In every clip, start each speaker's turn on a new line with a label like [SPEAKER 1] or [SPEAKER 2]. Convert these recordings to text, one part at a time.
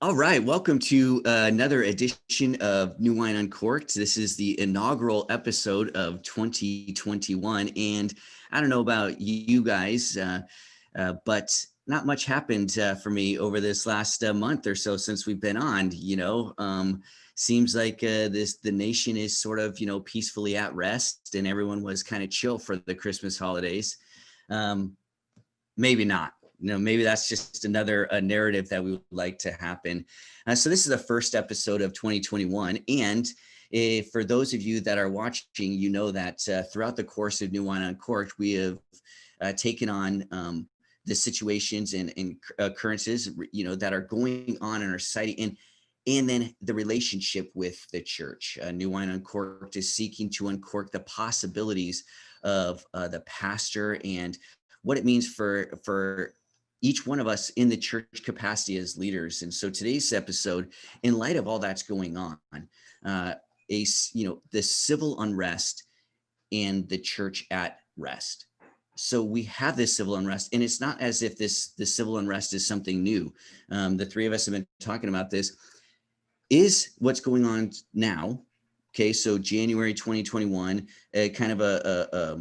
[SPEAKER 1] All right, welcome to another edition of New Wine Uncorked. This is the inaugural episode of 2021, and I don't know about you guys, but not much happened for me over this last month or so since we've been on. Seems like the nation is sort of peacefully at rest, and everyone was kind of chill for the Christmas holidays. Um, Maybe not. Maybe that's just another narrative that we would like to happen. So this is the first episode of 2021. And for those of you that are watching, you know that throughout the course of New Wine Uncorked, we have taken on the situations and occurrences, that are going on in our society, and then the relationship with the church. New Wine Uncorked is seeking to uncork the possibilities of the pastor and what it means for each one of us in the church capacity as leaders. And so today's episode, in light of all that's going on, the civil unrest and the church at rest. So we have this civil unrest, and it's not as if the civil unrest is something new. The three of us have been talking about this. Is what's going on now? Okay, so January 2021, kind of a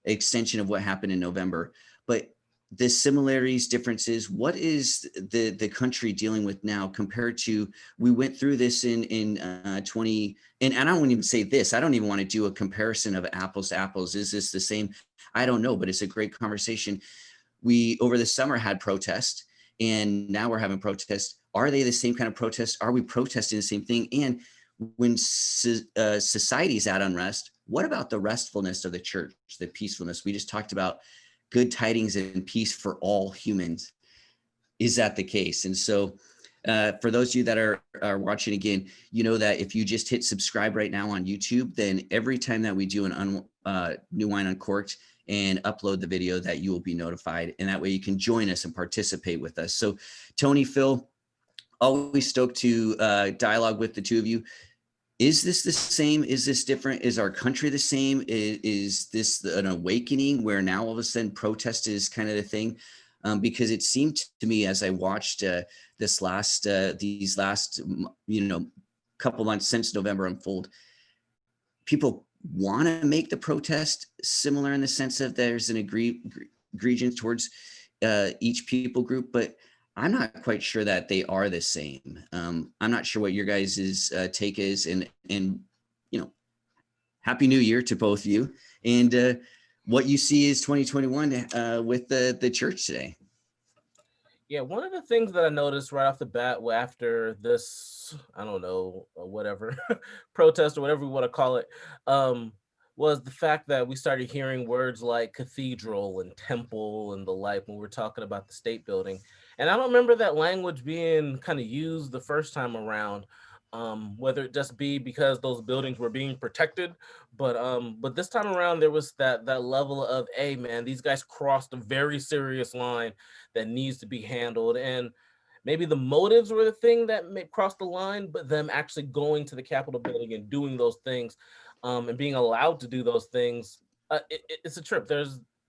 [SPEAKER 1] extension of what happened in November. But the similarities, differences, what is the country dealing with now compared to, we went through this in 20, and I don't even say this, I don't even want to do a comparison of apples to apples. Is this the same? I don't know, but it's a great conversation. We, over the summer, had protests, and now we're having protests. Are they the same kind of protests? Are we protesting the same thing? And when society is at unrest, what about the restfulness of the church, the peacefulness? We just talked about good tidings and peace for all humans. Is that the case? And so for those of you that are watching again, you know that if you just hit subscribe right now on YouTube, then every time that we do an New Wine Uncorked and upload the video, that you will be notified. And that way you can join us and participate with us. So Tony, Phil, always stoked to dialogue with the two of you. Is this the same? Is this different? Is our country the same? Is this an awakening where now all of a sudden protest is kind of the thing? Because it seemed to me, as I watched these last couple months since November unfold, people want to make the protest similar in the sense that there's an egregious towards each people group, but I'm not quite sure that they are the same. I'm not sure what your guys' take is, and Happy New Year to both of you, and what you see is 2021 with the church today.
[SPEAKER 2] Yeah, one of the things that I noticed right off the bat after this, I don't know, whatever, protest or whatever we want to call it, was the fact that we started hearing words like cathedral and temple and the like when we're talking about the state building. And I don't remember that language being kind of used the first time around, whether it just be because those buildings were being protected, but this time around there was that level of, hey man, these guys crossed a very serious line that needs to be handled. And maybe the motives were the thing that may cross the line, but them actually going to the Capitol building and doing those things, and being allowed to do those things, it's a trip.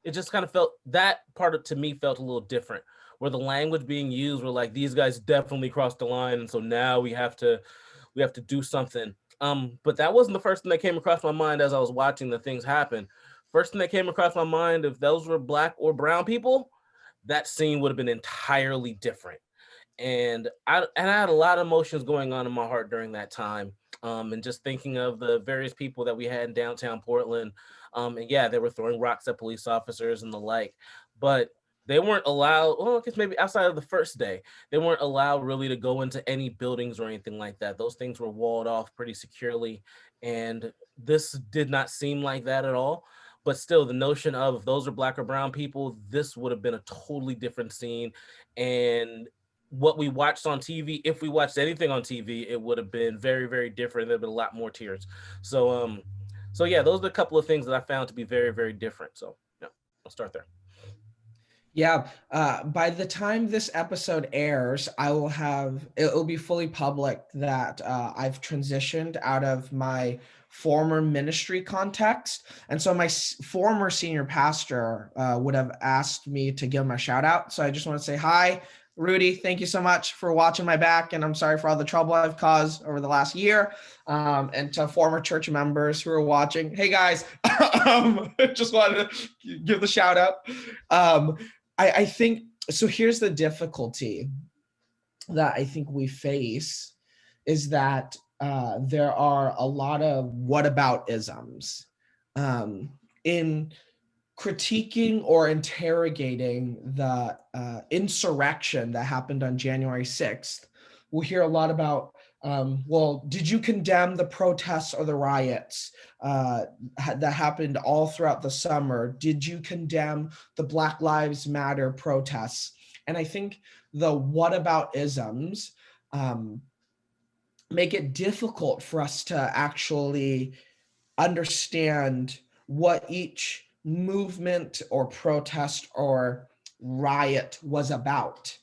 [SPEAKER 2] It just kind of felt, that part to me felt a little different, where the language being used were like, these guys definitely crossed the line, and so now we have to do something. But that wasn't the first thing that came across my mind as I was watching the things happen. First thing that came across my mind, if those were black or brown people, that scene would have been entirely different. And I had a lot of emotions going on in my heart during that time. And just thinking of the various people that we had in downtown Portland. And yeah, they were throwing rocks at police officers and the like, but they weren't allowed, well, I guess maybe outside of the first day, they weren't allowed really to go into any buildings or anything like that. Those things were walled off pretty securely. And this did not seem like that at all. But still, the notion of, if those are black or brown people, this would have been a totally different scene. And what we watched on TV, if we watched anything on TV, it would have been very, very different. There'd been a lot more tears. So yeah, those are a couple of things that I found to be very, very different. So yeah, I'll start there.
[SPEAKER 3] Yeah, by the time this episode airs, it'll be fully public that I've transitioned out of my former ministry context. And so my former senior pastor would have asked me to give him a shout out. So I just want to say hi. Rudy, thank you so much for watching my back, and I'm sorry for all the trouble I've caused over the last year. And to former church members who are watching, hey guys, just wanted to give the shout out. I think, so here's the difficulty that I think we face is that there are a lot of whataboutisms in critiquing or interrogating the insurrection that happened on January 6th. We'll hear a lot about, well, did you condemn the protests or the riots that happened all throughout the summer? Did you condemn the Black Lives Matter protests? And I think the whataboutisms make it difficult for us to actually understand what each movement or protest or riot was about.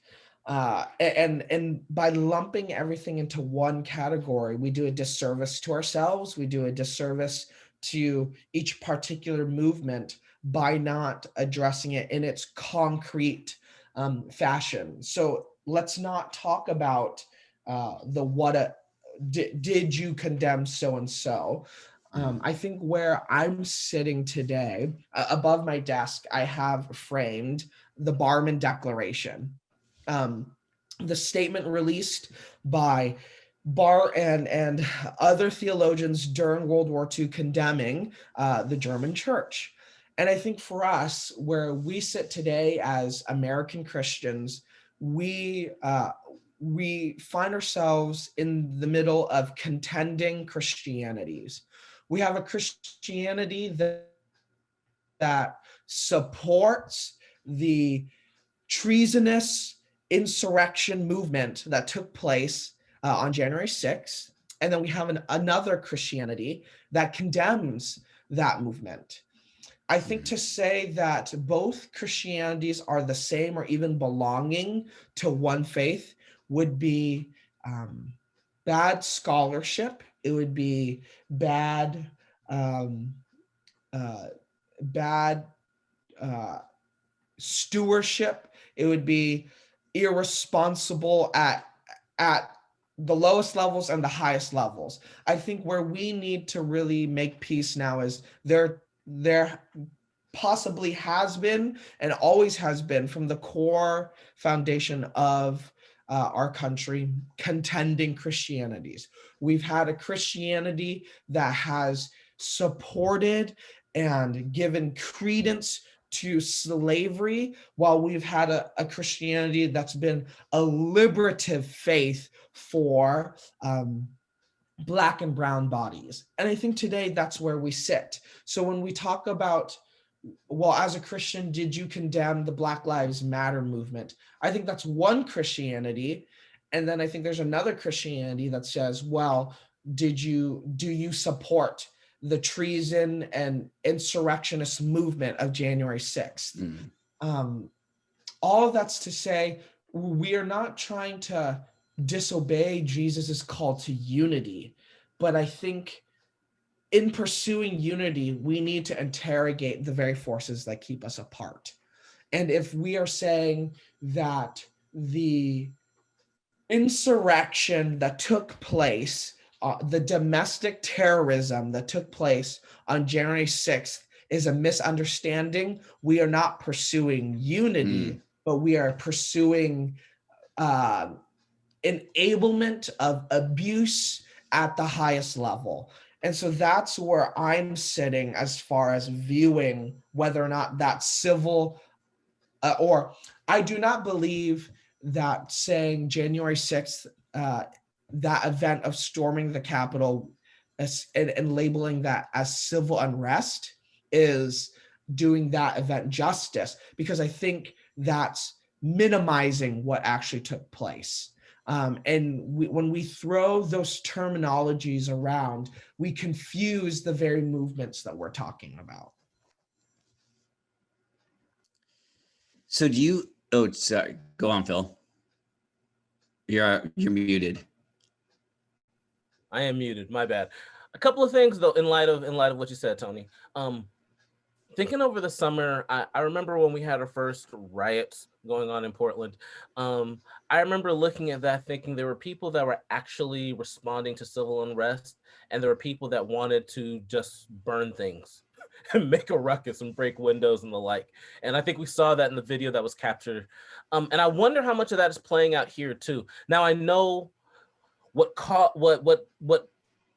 [SPEAKER 3] And by lumping everything into one category, we do a disservice to ourselves. We do a disservice to each particular movement by not addressing it in its concrete fashion. So let's not talk about did you condemn so-and-so? I think where I'm sitting today, above my desk, I have framed the Barman Declaration, the statement released by Barr and other theologians during World War II condemning the German church. And I think for us, where we sit today as American Christians, we find ourselves in the middle of contending Christianities. We have a Christianity that supports the treasonous insurrection movement that took place on January 6th. And then we have another Christianity that condemns that movement. I think to say that both Christianities are the same or even belonging to one faith would be bad scholarship. It would be bad stewardship. It would be irresponsible at the lowest levels and the highest levels. I think where we need to really make peace now is there possibly has been and always has been from the core foundation of our country contending Christianities. We've had a Christianity that has supported and given credence to slavery, while we've had a Christianity that's been a liberative faith for Black and brown bodies. And I think today that's where we sit. So when we talk about, well, as a Christian, did you condemn the Black Lives Matter movement? I think that's one Christianity. And then I think there's another Christianity that says, well, do you support the treason and insurrectionist movement of January 6th? All of that's to say, we are not trying to disobey Jesus's call to unity, but I think in pursuing unity, we need to interrogate the very forces that keep us apart. And if we are saying that the insurrection that took place, the domestic terrorism that took place on January 6th is a misunderstanding, we are not pursuing unity, but we are pursuing enablement of abuse at the highest level. And so that's where I'm sitting as far as viewing whether or not that's civil or I do not believe that saying January 6th, that event of storming the Capitol and labeling that as civil unrest is doing that event justice, because I think that's minimizing what actually took place. When we throw those terminologies around, we confuse the very movements that we're talking about.
[SPEAKER 1] So sorry, go on, Phil. You're muted.
[SPEAKER 2] I am muted, my bad. A couple of things though, in light of what you said, Tony. Thinking over the summer, I remember when we had our first riots going on in Portland. I remember looking at that thinking there were people that were actually responding to civil unrest, and there were people that wanted to just burn things and make a ruckus and break windows and the like. And I think we saw that in the video that was captured. And I wonder how much of that is playing out here too. Now I know what caught what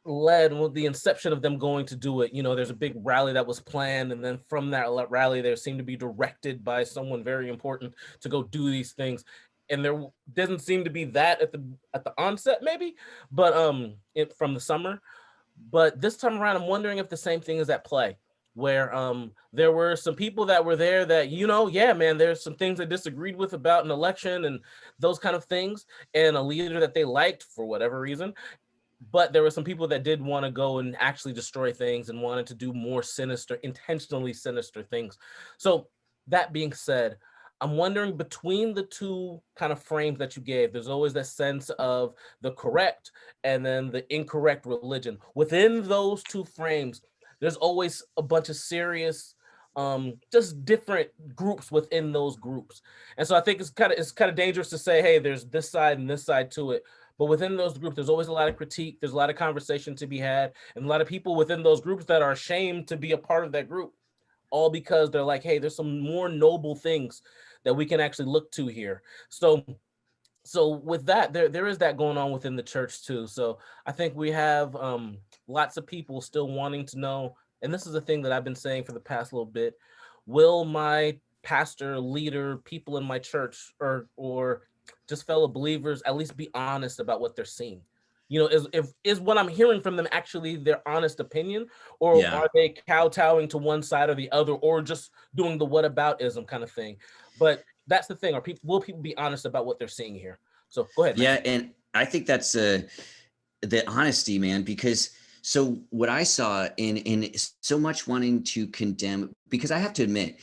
[SPEAKER 2] led with the inception of them going to do it. You know, there's a big rally that was planned, and then from that rally, they seemed to be directed by someone very important to go do these things. And there doesn't seem to be that at the onset, maybe, but from the summer. But this time around, I'm wondering if the same thing is at play, where there were some people that were there that, you know, yeah, man, there's some things they disagreed with about an election and those kind of things, and a leader that they liked for whatever reason. But there were some people that did want to go and actually destroy things and wanted to do more sinister, intentionally sinister things. So that being said, I'm wondering, between the two kind of frames that you gave, there's always that sense of the correct and then the incorrect religion. Within those two frames, there's always a bunch of serious, just different groups within those groups. And so I think it's kind of dangerous to say, hey, there's this side and this side to it. But within those groups, there's always a lot of critique. There's a lot of conversation to be had, and a lot of people within those groups that are ashamed to be a part of that group, all because they're like, hey, there's some more noble things that we can actually look to here. So with that, there is that going on within the church too. So I think we have lots of people still wanting to know, and this is a thing that I've been saying for the past little bit: will my pastor, leader, people in my church, or just fellow believers at least be honest about what they're seeing? You know, is what I'm hearing from them actually their honest opinion, or
[SPEAKER 1] Yeah.
[SPEAKER 2] are they kowtowing to one side or the other, or just doing the whataboutism kind of thing? But that's the thing. Will people be honest about what they're seeing here? So go ahead, Matt.
[SPEAKER 1] Yeah. And I think that's the honesty, man, because so what I saw in so much wanting to condemn, because I have to admit,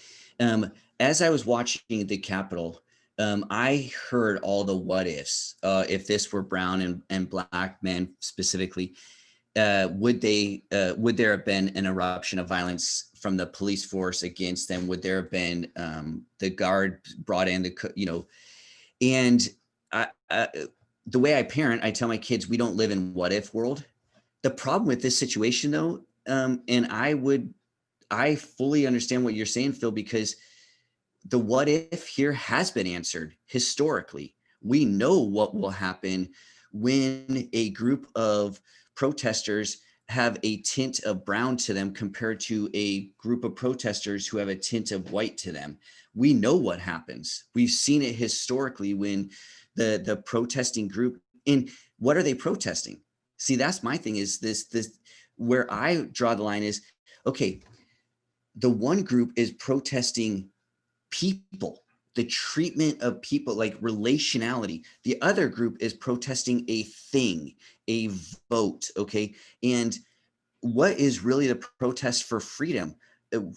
[SPEAKER 1] as I was watching the Capitol, I heard all the what ifs. If this were brown and black men specifically, would there have been an eruption of violence from the police force against them? Would there have been the guard brought in, and I, the way I parent, I tell my kids, we don't live in what if world. The problem with this situation though, and I fully understand what you're saying, Phil, because the what if here has been answered historically. We know what will happen when a group of protesters have a tint of brown to them compared to a group of protesters who have a tint of white to them. We know what happens. We've seen it historically when the protesting group, and what are they protesting? See, that's my thing, is this where I draw the line is, okay, the one group is protesting people, the treatment of people, like relationality. The other group is protesting a thing, a vote. Okay. And what is really the protest for freedom?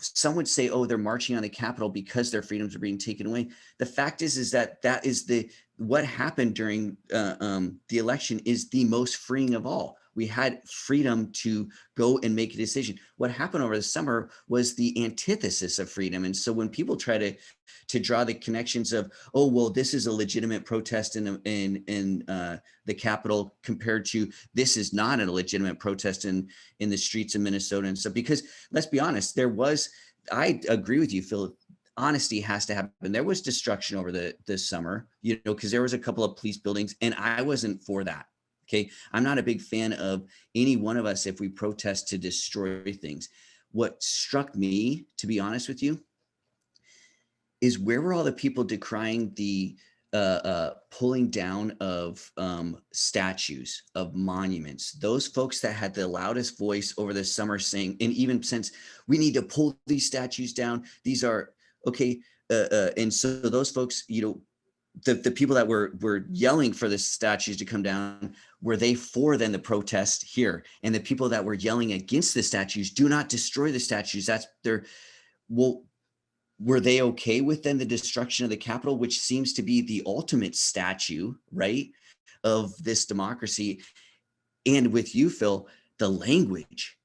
[SPEAKER 1] Some would say, oh, they're marching on the Capitol because their freedoms are being taken away. The fact is that is what happened during the election is the most freeing of all. We had freedom to go and make a decision. What happened over the summer was the antithesis of freedom. And so when people try to draw the connections of, oh, well, this is a legitimate protest in the Capitol compared to this is not a legitimate protest in the streets of Minnesota. And so, because let's be honest, I agree with you, Phil, honesty has to happen. There was destruction over this summer, because there was a couple of police buildings, and I wasn't for that. Okay. I'm not a big fan of any one of us if we protest to destroy things. What struck me, to be honest with you, is where were all the people decrying the pulling down of statues, of monuments, those folks that had the loudest voice over the summer saying, and even since, we need to pull these statues down. These are okay. And so those folks, the people that were yelling for the statues to come down, were they for then the protest here? And the people that were yelling against the statues, do not destroy the statues, that's their, well, were they okay with then the destruction of the Capitol, which seems to be the ultimate statue, right, of this democracy? And with you, Phil, the language,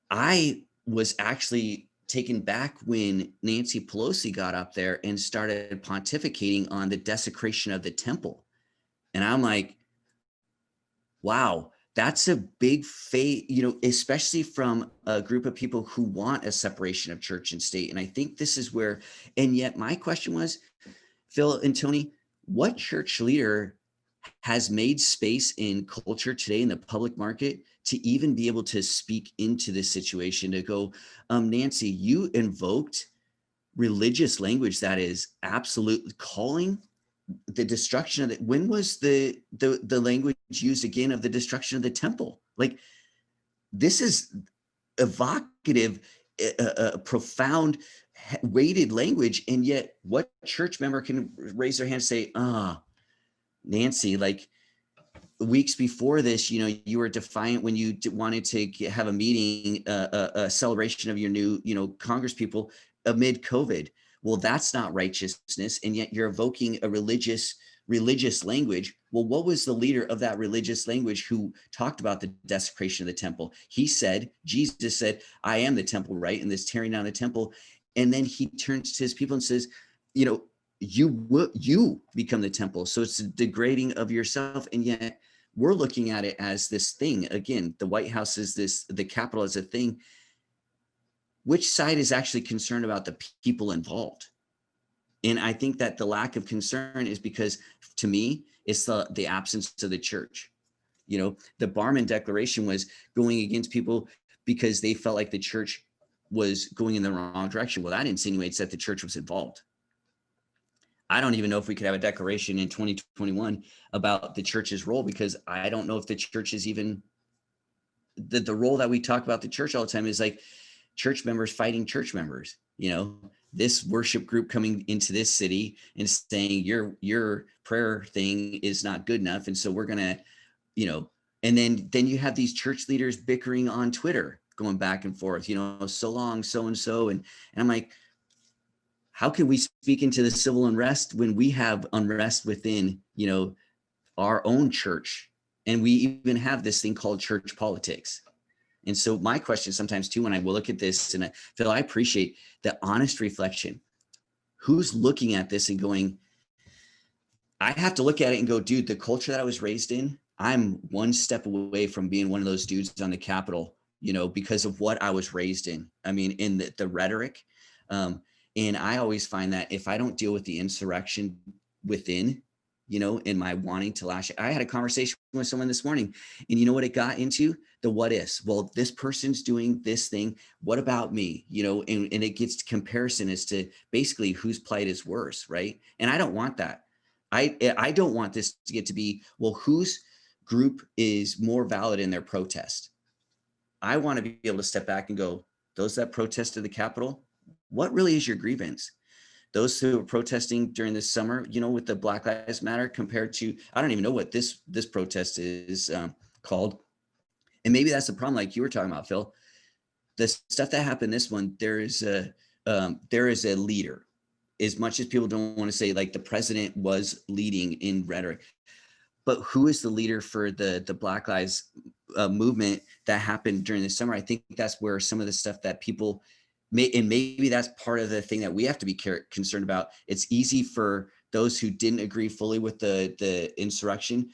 [SPEAKER 1] I was actually taken back when Nancy Pelosi got up there and started pontificating on the desecration of the temple. And I'm like, wow, that's a big fate, especially from a group of people who want a separation of church and state. And I think this is where, and yet my question was, Phil and Tony, what church leader has made space in culture today in the public market to even be able to speak into this situation, to go, Nancy, you invoked religious language that is absolutely calling the destruction of it. When was the language used again of the destruction of the temple? Like, this is evocative, profound, weighted language. And yet what church member can raise their hand and say, Nancy, like, weeks before this, you were defiant when you wanted to have a meeting, a celebration of your new, Congress people amid COVID. Well, that's not righteousness. And yet you're evoking a religious language. Well, what was the leader of that religious language who talked about the desecration of the temple? Jesus said, I am the temple, right? And this tearing down the temple. And then he turns to his people and says, you become the temple. So it's a degrading of yourself. And yet we're looking at it as this thing. Again, the White House is this, the Capitol is a thing. Which side is actually concerned about the people involved? And I think that the lack of concern is because, to me, it's the absence of the church. The Barman Declaration was going against people because they felt like the church was going in the wrong direction. Well, that insinuates that the church was involved. I don't even know if we could have a declaration in 2021 about the church's role, because I don't know if the church is even the role that we talk about the church all the time is like church members fighting church members. This worship group coming into this city and saying your prayer thing is not good enough, and so we're gonna, and then you have these church leaders bickering on Twitter, going back and forth, so long, so and so, and I'm like, how can we speak into the civil unrest when we have unrest within, our own church? And we even have this thing called church politics. And so my question sometimes too, when I will look at this, and Phil, I appreciate the honest reflection. Who's looking at this and going, I have to look at it and go, dude, the culture that I was raised in, I'm one step away from being one of those dudes on the Capitol, because of what I was raised in. I mean, in the rhetoric. And I always find that if I don't deal with the insurrection within, in my wanting to lash, I had a conversation with someone this morning, and you know what it got into? The what ifs. Well, this person's doing this thing. What about me? And it gets to comparison as to basically whose plight is worse, right? And I don't want that. I don't want this to get to be, well, whose group is more valid in their protest? I want to be able to step back and go, those that protested the Capitol, what really is your grievance? Those who are protesting during this summer, with the Black Lives Matter, compared to, I don't even know what this protest is called. And maybe that's the problem, like you were talking about, Phil. The stuff that happened this one, there is a leader. As much as people don't want to say, like, the president was leading in rhetoric, but who is the leader for the Black Lives movement that happened during the summer? I think that's where some of the stuff that people and maybe that's part of the thing that we have to be concerned about. It's easy for those who didn't agree fully with the insurrection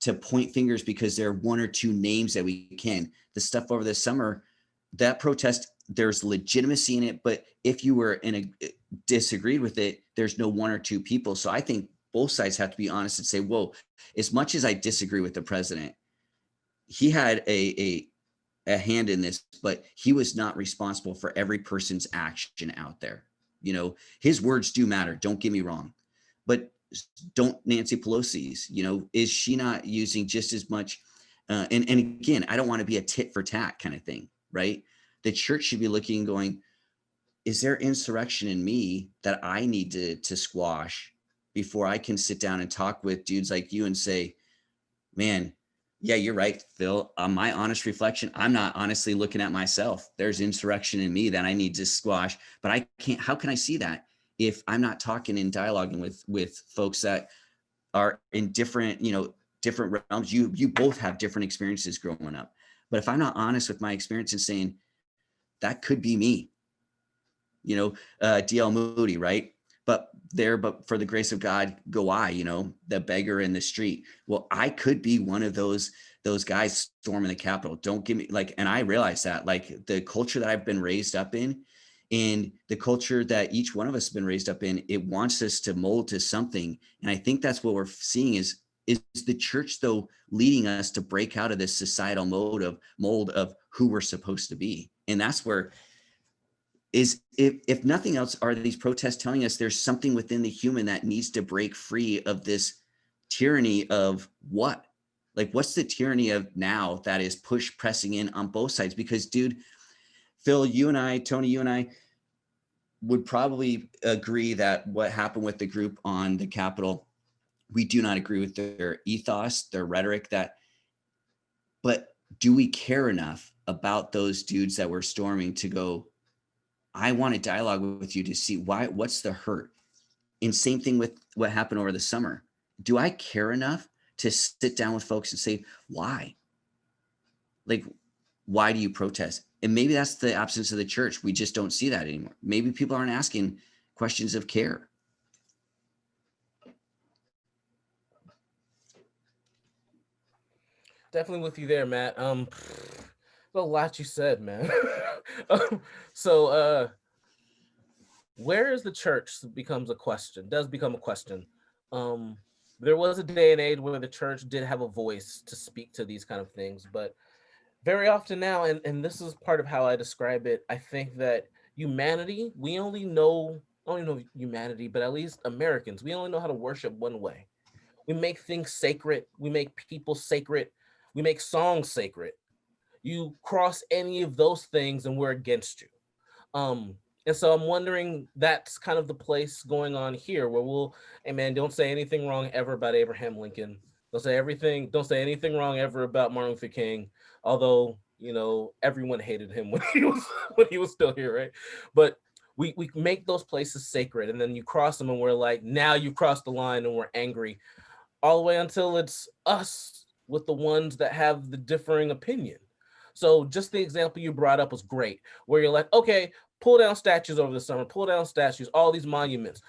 [SPEAKER 1] to point fingers because there are one or two names that we can. The stuff over the summer, that protest, there's legitimacy in it, but if you were disagreed with it, there's no one or two people. So I think both sides have to be honest and say, whoa, as much as I disagree with the president, he had a hand in this, but he was not responsible for every person's action out there. His words do matter. Don't get me wrong, but don't Nancy Pelosi's, is she not using just as much? And again, I don't want to be a tit for tat kind of thing, right? The church should be looking and going, is there insurrection in me that I need to squash before I can sit down and talk with dudes like you and say, man, yeah, you're right, Phil. My honest reflection, I'm not honestly looking at myself. There's insurrection in me that I need to squash, but I can't. How can I see that if I'm not talking and dialoguing with folks that are in different realms? You both have different experiences growing up, but if I'm not honest with my experience and saying that could be me, D.L. Moody, right? But for the grace of God, go I, the beggar in the street. Well, I could be one of those guys storming the Capitol. Don't give me and I realize that the culture that I've been raised up in and the culture that each one of us has been raised up in, it wants us to mold to something. And I think that's what we're seeing is the church though leading us to break out of this societal mold of who we're supposed to be. And that's where if nothing else, are these protests telling us there's something within the human that needs to break free of this tyranny of what? What's the tyranny of now that is pressing in on both sides? Because dude, Phil, you and I, Tony, you and I would probably agree that what happened with the group on the Capitol, we do not agree with their ethos, their rhetoric, but do we care enough about those dudes that were storming to go, I want to dialogue with you to see what's the hurt? And same thing with what happened over the summer. Do I care enough to sit down with folks and say, why? Why do you protest? And maybe that's the absence of the church. We just don't see that anymore. Maybe people aren't asking questions of care.
[SPEAKER 2] Definitely with you there, Matt. A lot you said, man. So where is the church does become a question. There was a day and age where the church did have a voice to speak to these kind of things, but very often now, and this is part of how I describe it, I think that humanity, we only know, I don't even know humanity, but at least Americans, we only know how to worship one way. We make things sacred, we make people sacred, we make songs sacred. You cross any of those things and we're against you. And so I'm wondering, that's kind of the place going on here where hey man, don't say anything wrong ever about Abraham Lincoln. Don't say anything wrong ever about Martin Luther King, although, everyone hated him when he was still here, right? But we make those places sacred, and then you cross them and we're like, now you crossed the line and we're angry, all the way until it's us with the ones that have the differing opinion. So just the example you brought up was great, where you're like, okay, pull down statues over the summer, pull down statues, all these monuments,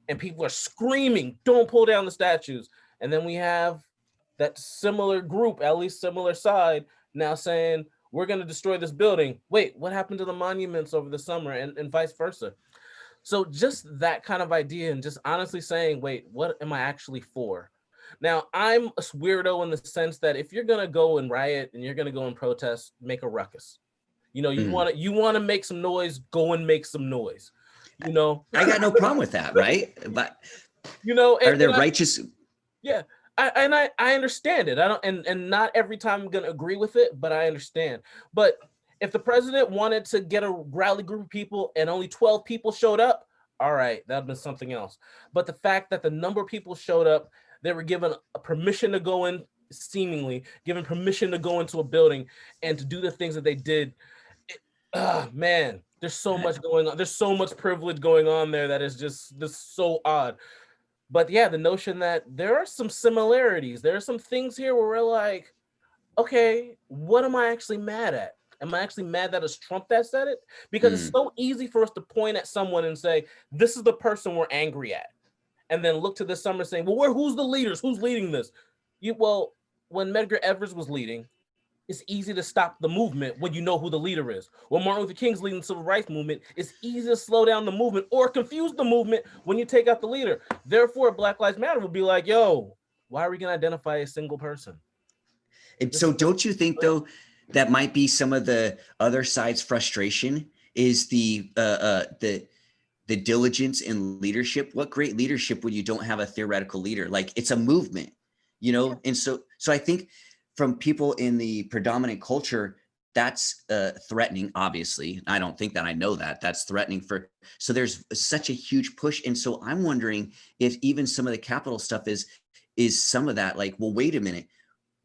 [SPEAKER 2] and people are screaming, don't pull down the statues. And then we have that similar group, at least similar side, now saying, we're going to destroy this building. Wait, what happened to the monuments over the summer, and vice versa? So just that kind of idea, and just honestly saying, wait, what am I actually for? Now, I'm a weirdo in the sense that if you're going to go and riot and you're going to go and protest, make a ruckus. You want to make some noise, go and make some noise.
[SPEAKER 1] I got no problem with that, right? But are there righteous?
[SPEAKER 2] Yeah, I understand it. I don't, and not every time I'm gonna agree with it, but I understand. But if the president wanted to get a rally group of people and only 12 people showed up, all right, that'd been something else. But the fact that the number of people showed up, they were given a permission to go in, seemingly given permission to go into a building and to do the things that they did. Man, there's so much going on. There's so much privilege going on there that is just so odd. But yeah, the notion that there are some similarities, there are some things here where we're like, okay, what am I actually mad at? Am I actually mad that it's Trump that said it? Because it's so easy for us to point at someone and say, this is the person we're angry at. And then look to this summer saying, well, who's the leaders? Who's leading this? When Medgar Evers was leading, it's easy to stop the movement when you know who the leader is. When Martin Luther King's leading the civil rights movement, it's easy to slow down the movement or confuse the movement when you take out the leader. Therefore, Black Lives Matter will be like, yo, why are we going to identify a single person?
[SPEAKER 1] And so don't you think, though, that might be some of the other side's frustration is the diligence in leadership? What great leadership when you don't have a theoretical leader? It's a movement, And so I think from people in the predominant culture, that's threatening, obviously. I don't think that I know that that's threatening so there's such a huge push. And so I'm wondering if even some of the Capitol stuff is some of that, well, wait a minute,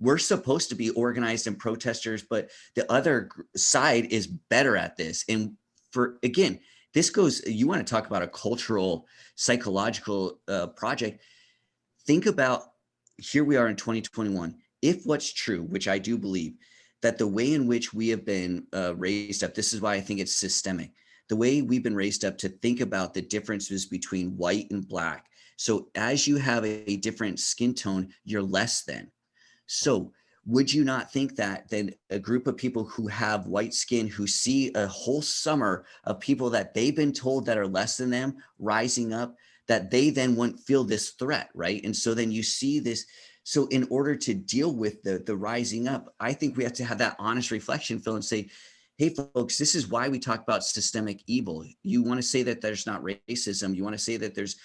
[SPEAKER 1] we're supposed to be organized and protesters, but the other side is better at this. And again, this goes, you want to talk about a cultural, psychological project. Think about, here we are in 2021. If what's true, which I do believe, that the way in which we have been raised up, this is why I think it's systemic, the way we've been raised up to think about the differences between white and black. So as you have a different skin tone, you're less than. So would you not think that then a group of people who have white skin, who see a whole summer of people that they've been told that are less than them rising up, that they then wouldn't feel this threat, right? And so then you see this. So in order to deal with the rising up, I think we have to have that honest reflection, Phil, and say, hey, folks, this is why we talk about systemic evil. You want to say that there's not racism. You want to say that there's,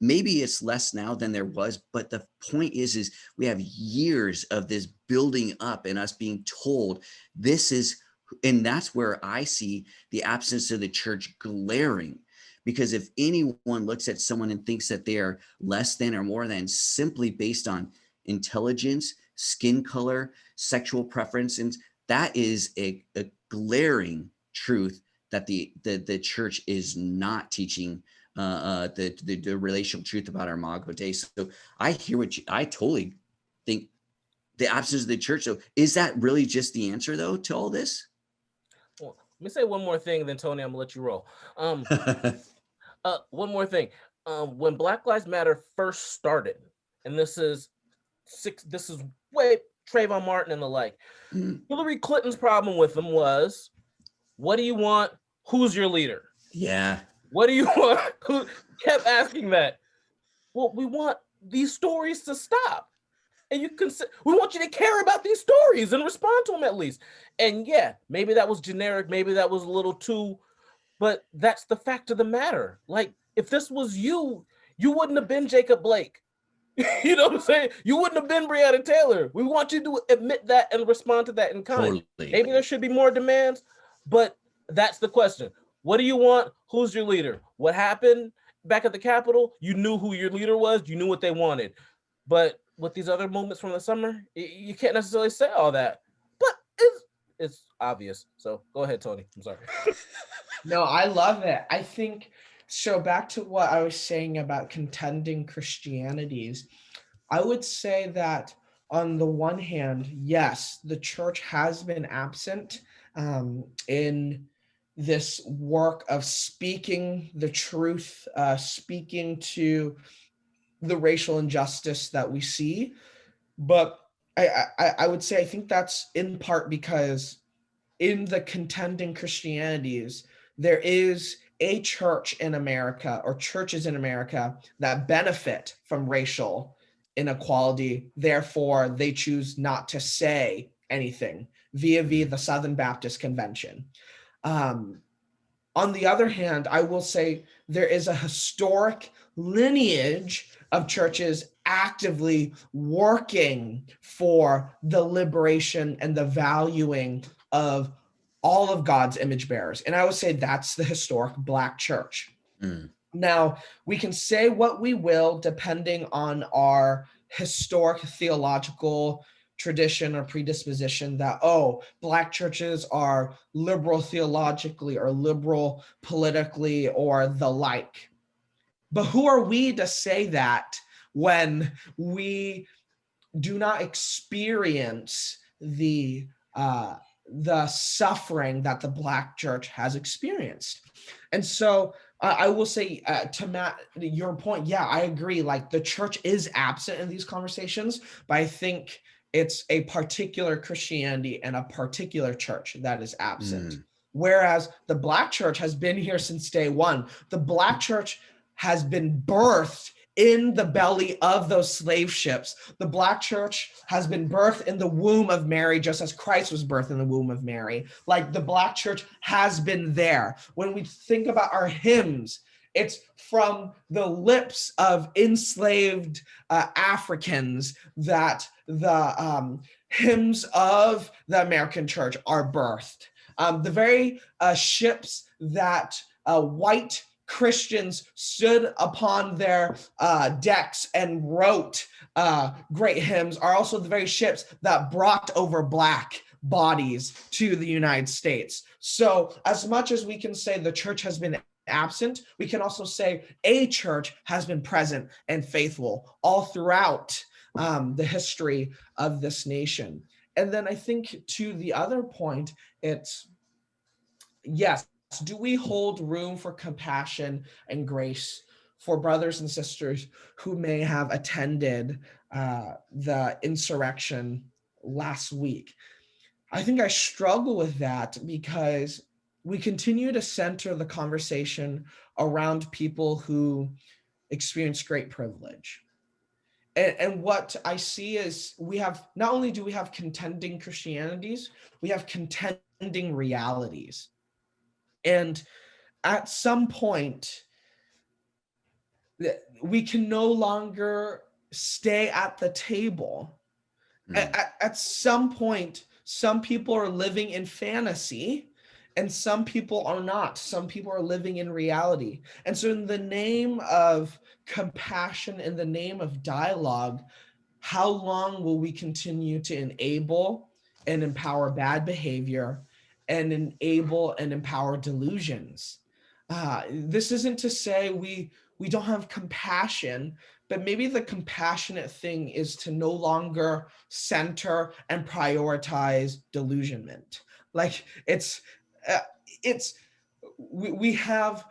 [SPEAKER 1] maybe it's less now than there was, but the point is we have years of this building up and us being told this is, and that's where I see the absence of the church glaring. Because if anyone looks at someone and thinks that they are less than or more than simply based on intelligence, skin color, sexual preference, and that is a glaring truth that the church is not teaching the relational truth about our Imago Dei. So I hear I totally think the absence of the church. So is that really just the answer though to all this?
[SPEAKER 2] Well, let me say one more thing, then Tony, I'm gonna let you roll. One more thing. When Black Lives Matter first started, and this is way Trayvon Martin and the like, Hillary Clinton's problem with them was, what do you want? Who's your leader?
[SPEAKER 1] Yeah.
[SPEAKER 2] What do you want? Who kept asking that? Well, we want these stories to stop. And we want you to care about these stories and respond to them at least. And yeah, maybe that was generic, maybe that was a little too, but that's the fact of the matter. Like, if this was you, you wouldn't have been Jacob Blake. You know what I'm saying? You wouldn't have been Breonna Taylor. We want you to admit that and respond to that in kind.
[SPEAKER 1] Totally.
[SPEAKER 2] Maybe there should be more demands, but that's the question. What do you want? Who's your leader? What happened back at the Capitol? You knew who your leader was. You knew what they wanted. But with these other moments from the summer, you can't necessarily say all that. But it's obvious. So go ahead, Tony. I'm sorry.
[SPEAKER 3] No, I love it. I think so. Back to what I was saying about contending Christianities, I would say that on the one hand, yes, the church has been absent in this work of speaking the truth, speaking to the racial injustice that we see. But I would say I think that's in part because in the contending Christianities, there is a church in America or churches in America that benefit from racial inequality. Therefore, they choose not to say anything via the Southern Baptist Convention. On the other hand, I will say there is a historic lineage of churches actively working for the liberation and the valuing of all of God's image bearers. And I would say that's the historic Black church. Now, we can say what we will depending on our historic theological tradition or predisposition that, oh, Black churches are liberal theologically or liberal politically or the like. But who are we to say that when we do not experience the suffering that the Black church has experienced? And so I will say to Matt, your point, yeah, I agree. Like, the church is absent in these conversations, but I think it's a particular Christianity and a particular church that is absent. Whereas the Black church has been here since day one. The Black church has been birthed in the belly of those slave ships. The Black church has been birthed in the womb of Mary, just as Christ was birthed in the womb of Mary. Like, the Black church has been there. When we think about our hymns, it's from the lips of enslaved Africans that the hymns of the American church are birthed. The very ships that white Christians stood upon their decks and wrote great hymns are also the very ships that brought over Black bodies to the United States. So as much as we can say the church has been absent, we can also say a church has been present and faithful all throughout the history of this nation. And then I think to the other point, it's, yes, do we hold room for compassion and grace for brothers and sisters who may have attended the insurrection last week? I think I struggle with that because we continue to center the conversation around people who experience great privilege. And what I see is we have, not only do we have contending Christianities, we have contending realities. And at some point, we can no longer stay at the table. At some point, some people are living in fantasy and some people are not. Some people are living in reality. And so, in the name of compassion, in the name of dialogue, how long will we continue to enable and empower bad behavior and enable and empower delusions? This isn't to say we don't have compassion, but maybe the compassionate thing is to no longer center and prioritize delusionment. Like uh, we have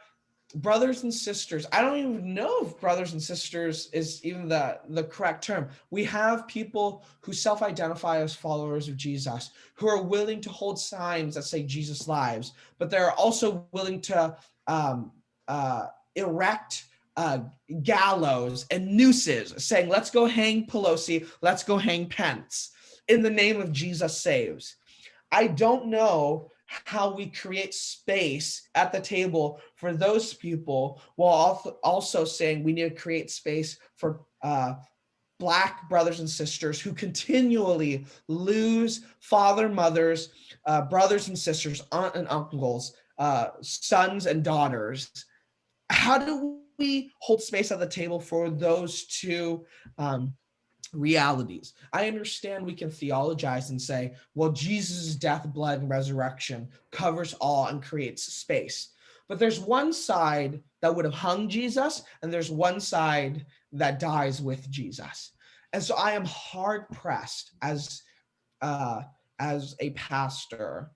[SPEAKER 3] brothers and sisters. I don't even know if brothers and sisters is even the correct term. We have people who self-identify as followers of Jesus, who are willing to hold signs that say Jesus lives, but they're also willing to erect gallows and nooses saying, let's go hang Pelosi, let's go hang Pence in the name of Jesus saves. I don't know how we create space at the table for those people while also saying we need to create space for Black brothers and sisters who continually lose father, mothers, brothers and sisters, aunt and uncles, sons and daughters. How do we hold space at the table for those two realities? I understand we can theologize and say, well, Jesus' death, blood, and resurrection covers all and creates space. But there's one side that would have hung Jesus, and there's one side that dies with Jesus. And so I am hard pressed as a pastor.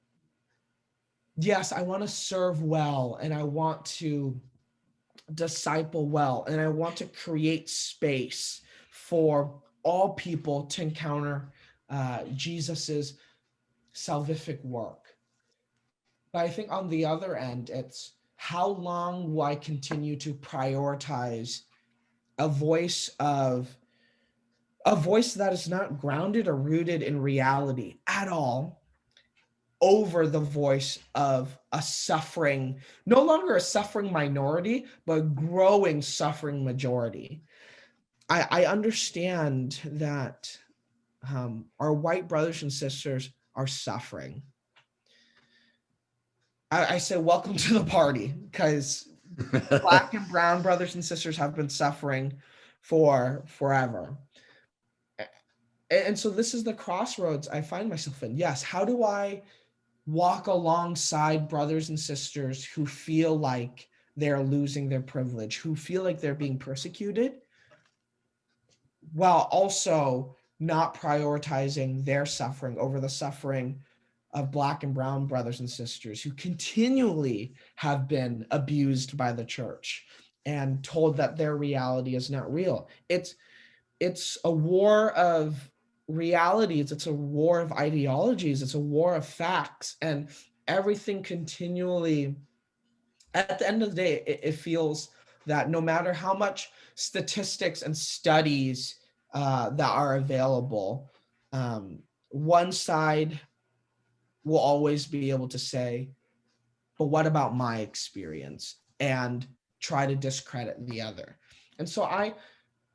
[SPEAKER 3] Yes, I want to serve well, and I want to disciple well, and I want to create space for all people to encounter Jesus's salvific work. But I think on the other end, it's how long will I continue to prioritize a voice that is not grounded or rooted in reality at all over the voice of a suffering, no longer a suffering minority, but a growing suffering majority. I understand that our white brothers and sisters are suffering. I say welcome to the party, because Black and brown brothers and sisters have been suffering for forever. And so this is the crossroads I find myself in. Yes, how do I walk alongside brothers and sisters who feel like they're losing their privilege, who feel like they're being persecuted, while also not prioritizing their suffering over the suffering of Black and brown brothers and sisters who continually have been abused by the church and told that their reality is not real. It's a war of realities. It's a war of ideologies. It's a war of facts, and everything continually, at the end of the day, it feels that no matter how much statistics and studies that are available, one side will always be able to say, but what about my experience? And try to discredit the other. And so I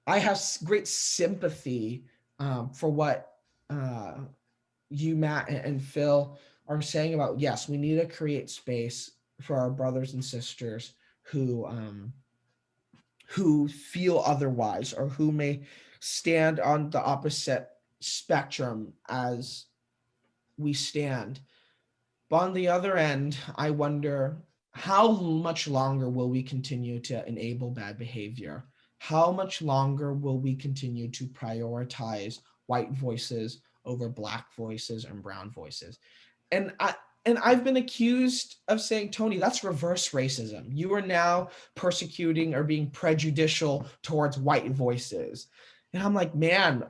[SPEAKER 3] have great sympathy for what you, Matt, and Phil are saying about, yes, we need to create space for our brothers and sisters who feel otherwise, or who may stand on the opposite spectrum as we stand. But on the other end, I wonder, how much longer will we continue to enable bad behavior? How much longer will we continue to prioritize white voices over Black voices and brown voices? And And I've been accused of saying, Tony, that's reverse racism. You are now persecuting or being prejudicial towards white voices. And I'm like, man,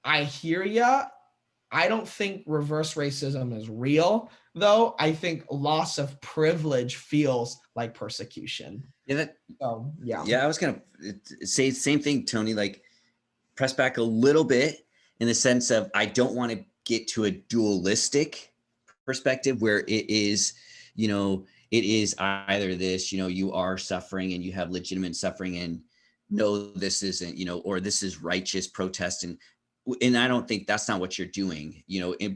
[SPEAKER 3] I hear ya. I don't think reverse racism is real, though. I think loss of privilege feels like persecution.
[SPEAKER 1] Yeah,
[SPEAKER 3] So, yeah.
[SPEAKER 1] yeah, I was gonna say the same thing, Tony. Like, press back a little bit in the sense of I don't want to get to a dualistic perspective where it is, it is either this, you are suffering and you have legitimate suffering, and no, this isn't, or this is righteous protest. And I don't think that's not what you're doing,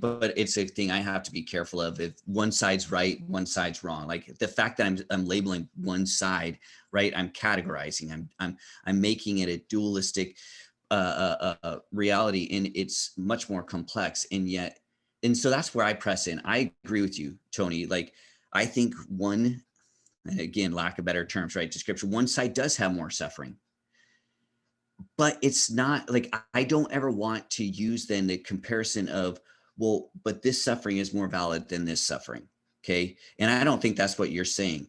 [SPEAKER 1] but it's a thing I have to be careful of. If one side's right, one side's wrong. Like the fact that I'm labeling one side, right? I'm categorizing, I'm making it a dualistic reality, and it's much more complex. And so that's where I press in. I agree with you, Tony. Like, I think one, and again, lack of better terms, right? Description, one side does have more suffering, but it's not like, I don't ever want to use then the comparison of, well, but this suffering is more valid than this suffering. Okay. And I don't think that's what you're saying,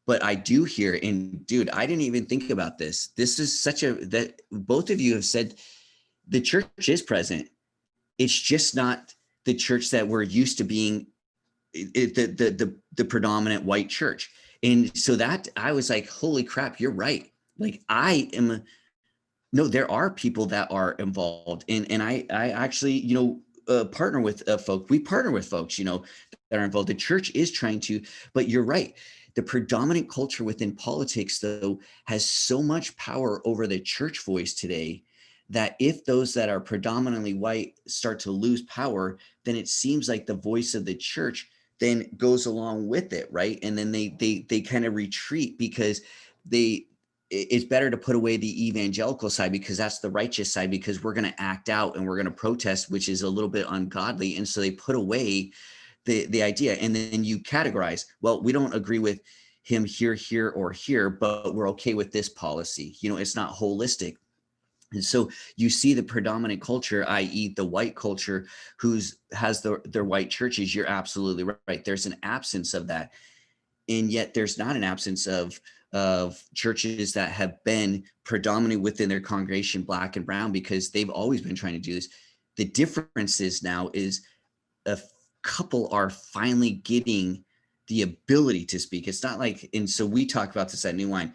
[SPEAKER 1] but I do hear, and dude, I didn't even think about this. This is that both of you have said the church is present. It's just not the church that we're used to being, the predominant white church. And so that I was like, holy crap, you're right. Like no, there are people that are involved. And I actually, partner with we partner with folks, that are involved. The church is trying to, but you're right. The predominant culture within politics, though, has so much power over the church voice today that if those that are predominantly white start to lose power, then it seems like the voice of the church then goes along with it, right? And then they kind of retreat because it's better to put away the evangelical side because that's the righteous side, because we're going to act out and we're going to protest, which is a little bit ungodly. And so they put away the idea, and then you categorize, well, we don't agree with him here, or here, but we're okay with this policy. It's not holistic. And so you see the predominant culture, i.e. the white culture, has their white churches. You're absolutely right. There's an absence of that. And yet there's not an absence of churches that have been predominantly within their congregation, black and brown, because they've always been trying to do this. The difference is now is a couple are finally getting the ability to speak. It's not like, and so we talk about this at New Wine,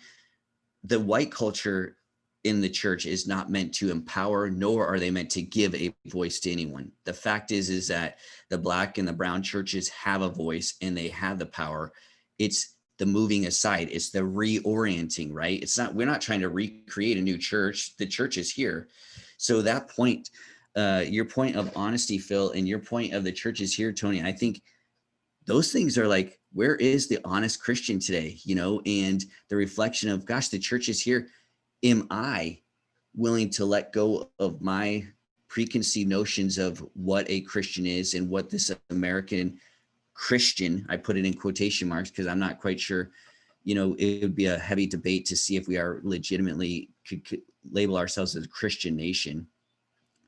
[SPEAKER 1] the white culture in the church is not meant to empower, nor are they meant to give a voice to anyone. The fact is that the black and the brown churches have a voice and they have the power. It's the moving aside. It's the reorienting, right? We're not trying to recreate a new church. The church is here. So that point, your point of honesty, Phil, and your point of the church is here, Tony, I think those things are like, where is the honest Christian today? And the reflection of, gosh, the church is here. Am I willing to let go of my preconceived notions of what a Christian is and what this American Christian, I put it in quotation marks because I'm not quite sure, it would be a heavy debate to see if we are legitimately could label ourselves as a Christian nation.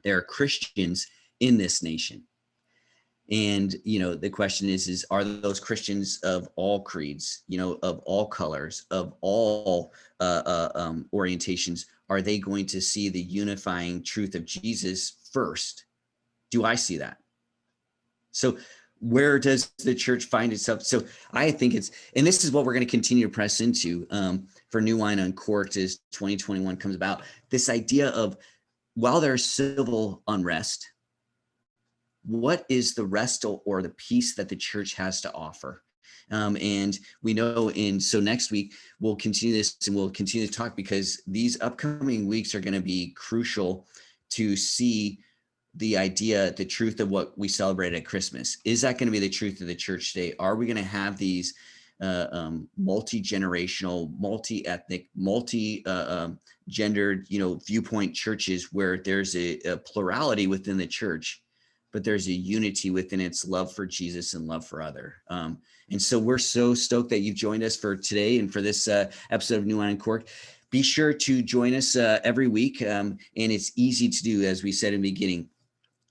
[SPEAKER 1] There are Christians in this nation. And, the question is, are those Christians of all creeds, of all colors, of all orientations, are they going to see the unifying truth of Jesus first? Do I see that? So where does the church find itself? So I think and this is what we're going to continue to press into for New Wine Uncorked as 2021 comes about, this idea of, while there's civil unrest, what is the rest or the peace that the church has to offer? And we know, so next week we'll continue this and we'll continue to talk, because these upcoming weeks are going to be crucial to see the truth of what we celebrate at Christmas. Is that going to be the truth of the church today? Are we going to have these multi-generational, multi-ethnic, multi-gendered, viewpoint churches where there's a plurality within the church, but there's a unity within its love for Jesus and love for other. And so we're so stoked that you've joined us for today and for this episode of New Wine Uncorked. Be sure to join us every week. And it's easy to do, as we said in the beginning.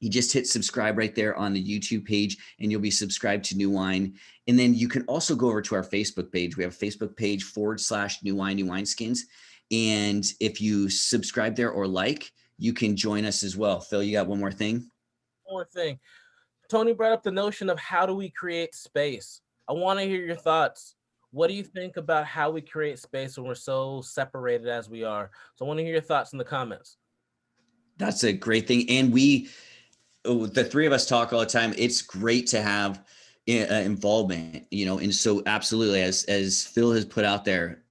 [SPEAKER 1] You just hit subscribe right there on the YouTube page and you'll be subscribed to New Wine. And then you can also go over to our Facebook page. We have a Facebook page /New Wine, New Wineskins. And if you subscribe there or like, you can join us as well. Phil, you got one more thing?
[SPEAKER 2] One more thing. Tony brought up the notion of how do we create space? I want to hear your thoughts. What do you think about how we create space when we're so separated as we are? So I want to hear your thoughts in the comments.
[SPEAKER 1] That's a great thing. And the three of us talk all the time. It's great to have involvement, and so absolutely, as Phil has put out there,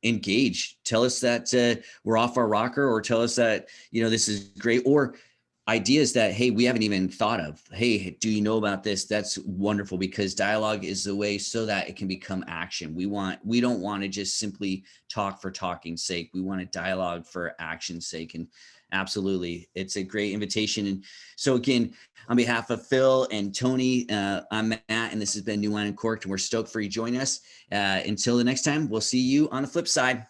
[SPEAKER 1] engage. Tell us that we're off our rocker, or tell us that, this is great, or ideas that, hey, we haven't even thought of. Hey, do you know about this? That's wonderful, because dialogue is the way so that it can become action. We don't want to just simply talk for talking's sake. We want to dialogue for action's sake. And absolutely, it's a great invitation. And so again, on behalf of Phil and Tony, I'm Matt, and this has been New Wine UnCorked, and we're stoked for you joining us. Until the next time, we'll see you on the flip side.